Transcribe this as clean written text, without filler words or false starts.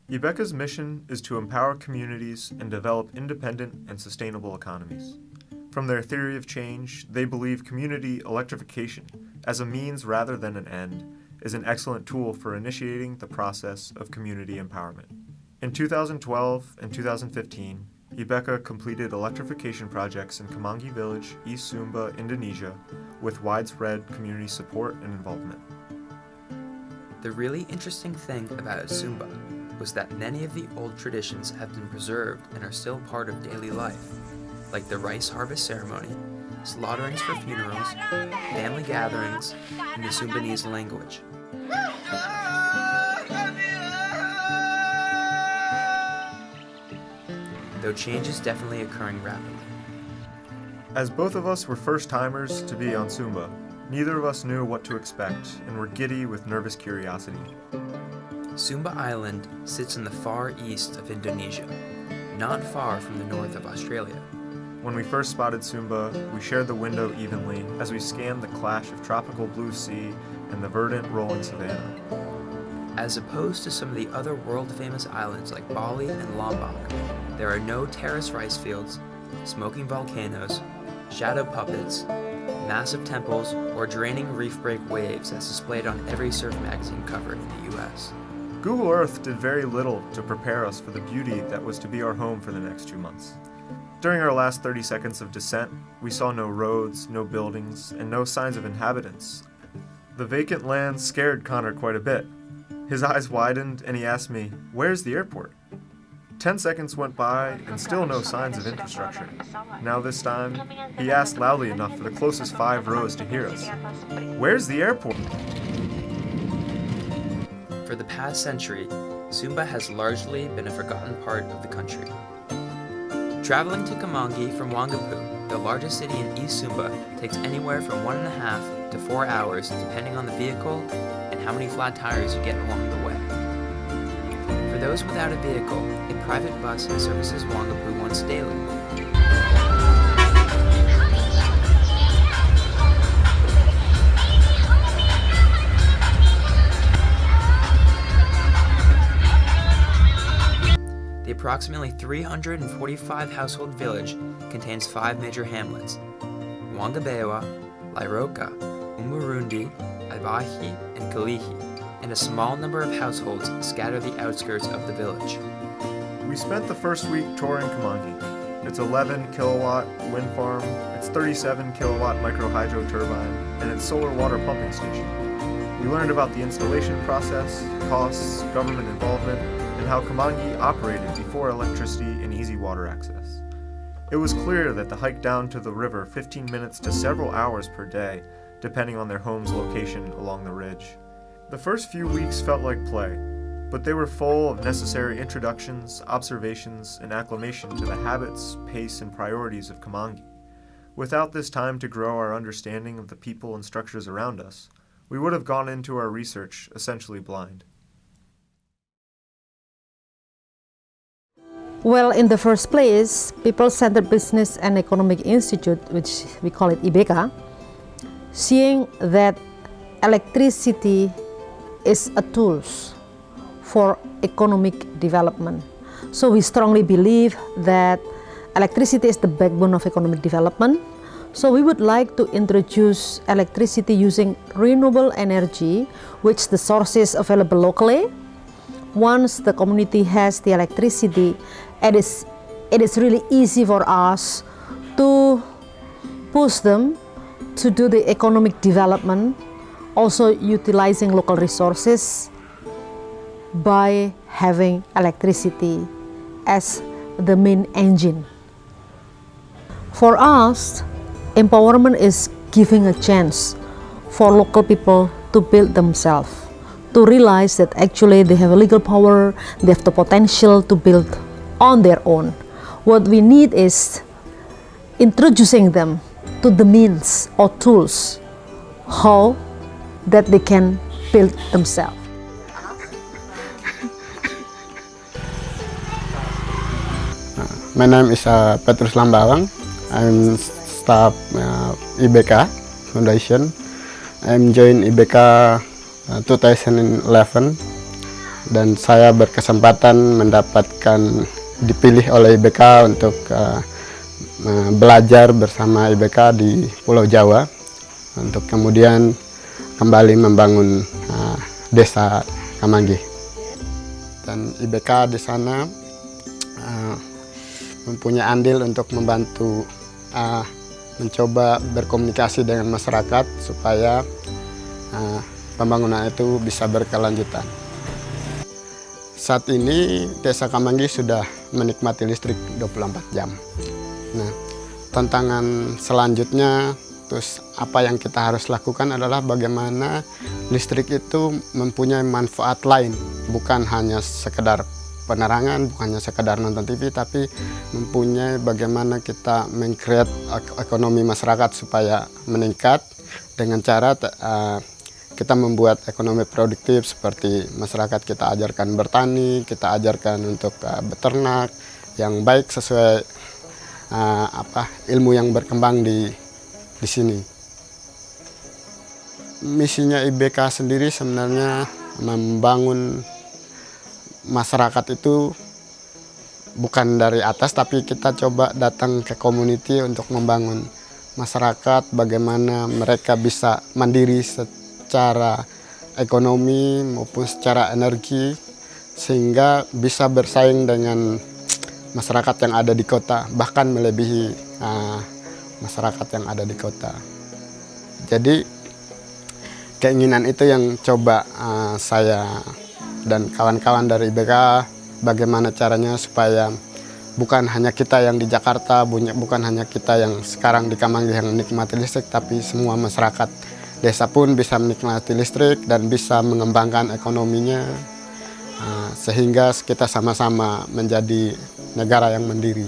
IBEKA's mission is to empower communities and develop independent and sustainable economies. From their theory of change, they believe community electrification, as a means rather than an end, is an excellent tool for initiating the process of community empowerment. In 2012 and 2015, IBEKA completed electrification projects in Kemangi Village, East Sumba, Indonesia, with widespread community support and involvement. The really interesting thing about Sumba was that many of the old traditions have been preserved and are still part of daily life, like the rice harvest ceremony, slaughterings for funerals, family gatherings, and the Sumbanese language. Though change is definitely occurring rapidly. As both of us were first-timers to be on Sumba, neither of us knew what to expect and were giddy with nervous curiosity. Sumba Island sits in the far east of Indonesia, not far from the north of Australia. When we first spotted Sumba, we shared the window evenly as we scanned the clash of tropical blue sea and the verdant rolling savanna. As opposed to some of the other world-famous islands like Bali and Lombok, there are no terrace rice fields, smoking volcanoes, shadow puppets, massive temples, or draining reef break waves as displayed on every surf magazine cover in the US. Google Earth did very little to prepare us for the beauty that was to be our home for the next 2 months. During our last 30 seconds of descent, we saw no roads, no buildings, and no signs of inhabitants. The vacant land scared Connor quite a bit. His eyes widened and he asked me, "Where's the airport?" 10 seconds went by and still no signs of infrastructure. Now this time, he asked loudly enough for the closest 5 rows to hear us. "Where's the airport?" For the past century, Sumba has largely been a forgotten part of the country. Traveling to Kemangi from Wangapu, the largest city in East Sumba, takes anywhere from 1.5 to 4 hours depending on the vehicle and how many flat tires you get along the way. For those without a vehicle, a private bus services Wangapu once daily. The approximately 345 household village contains 5 major hamlets: Wangabewa, Lairoka, Umurundi, Ibahi, and Kalihi, and a small number of households scatter the outskirts of the village. We spent the first week touring Kemangi. It's 11 kilowatt wind farm, its 37 kilowatt micro hydro turbine, and its solar water pumping station. We learned about the installation process, costs, government involvement, and how Kemangi operated before electricity and easy water access. It was clear that the hike down to the river 15 minutes to several hours per day, depending on their home's location along the ridge. The first few weeks felt like play, but they were full of necessary introductions, observations, and acclimation to the habits, pace, and priorities of Kemangi. Without this time to grow our understanding of the people and structures around us, we would have gone into our research essentially blind. Well, in the first place, People-Centered Business and Economic Institute, which we call it IBEKA, seeing that electricity is a tool for economic development. So we strongly believe that electricity is the backbone of economic development. So we would like to introduce electricity using renewable energy, which the source is available locally. Once the community has the electricity, it is really easy for us to push them to do the economic development, also utilizing local resources by having electricity as the main engine. For us, empowerment is giving a chance for local people to build themselves, to realize that actually they have a legal power, they have the potential to build on their own. What we need is introducing them to the means or tools how that they can build themselves. My name is Petrus Lambawang. I'm staff IBEKA Foundation. I'm joined IBEKA 2011. dan saya berkesempatan mendapatkan dipilih oleh IBEKA untuk belajar bersama IBEKA di Pulau Jawa untuk kemudian kembali membangun desa Kamanggi. Dan IBEKA di sana mempunyai andil untuk membantu mencoba berkomunikasi dengan masyarakat supaya pembangunan itu bisa berkelanjutan. Saat ini desa Kamanggi sudah menikmati listrik 24 jam. Nah, tantangan selanjutnya, terus apa yang kita harus lakukan adalah bagaimana listrik itu mempunyai manfaat lain, bukan hanya sekedar penerangan, bukan hanya sekedar nonton TV, tapi mempunyai bagaimana kita meng-create ekonomi masyarakat supaya meningkat dengan cara kita membuat ekonomi produktif seperti masyarakat kita ajarkan bertani, kita ajarkan untuk beternak yang baik sesuai ilmu yang berkembang di sini. Misinya IBEKA sendiri sebenarnya membangun masyarakat itu bukan dari atas, tapi kita coba datang ke community untuk membangun masyarakat, bagaimana mereka bisa mandiri secara ekonomi maupun secara energi, sehingga bisa bersaing dengan masyarakat yang ada di kota, bahkan melebihi masyarakat yang ada di kota. Jadi keinginan itu yang coba saya dan kawan-kawan dari IBEKA, bagaimana caranya supaya bukan hanya kita yang di Jakarta, bukan hanya kita yang sekarang di Kamanggi yang menikmati listrik, tapi semua masyarakat desa pun bisa menikmati listrik dan bisa mengembangkan ekonominya, sehingga kita sama-sama menjadi negara yang mandiri.